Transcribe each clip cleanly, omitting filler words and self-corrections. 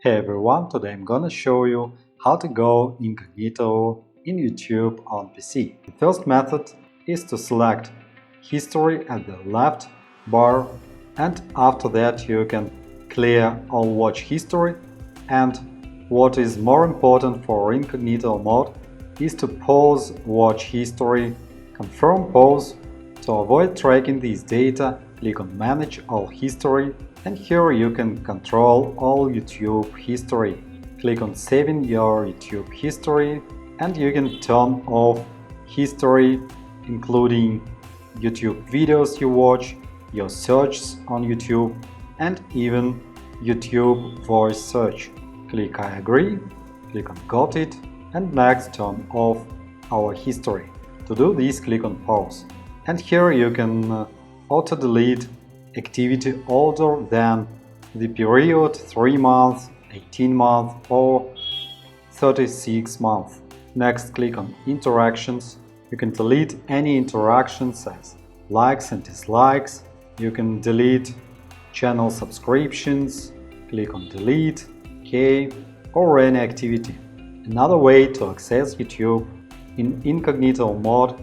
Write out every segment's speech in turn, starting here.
Hey everyone, today I'm gonna show you how to go incognito in YouTube on PC. The first method is to select History at the left bar, and after that you can clear all watch history, and what is more important for incognito mode is to pause watch history, confirm pause. To avoid tracking these data, click on Manage all history, and here you can control all YouTube history. Click on Saving your YouTube history, and you can turn off history, including YouTube videos you watch, your searches on YouTube, and even YouTube voice search. Click I agree, click on Got it, and next turn off our history. To do this, click on Pause. And here you can auto-delete activity older than the period 3 months, 18 months or 36 months. Next, click on Interactions. You can delete any interactions as likes and dislikes. You can delete channel subscriptions. Click on Delete, OK, or any activity. Another way to access YouTube in incognito mode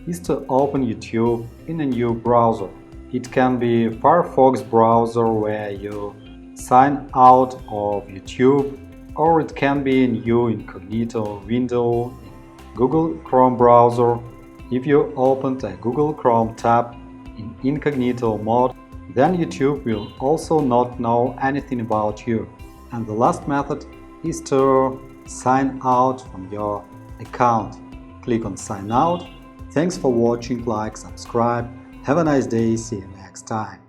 is to open YouTube in a new browser. It can be Firefox browser where you sign out of YouTube, or it can be a new incognito window in Google Chrome browser. If you opened a Google Chrome tab in incognito mode, then YouTube will also not know anything about you. And the last method is to sign out from your account. Click on Sign Out. Thanks for watching, like, subscribe. Have a nice day, see you next time.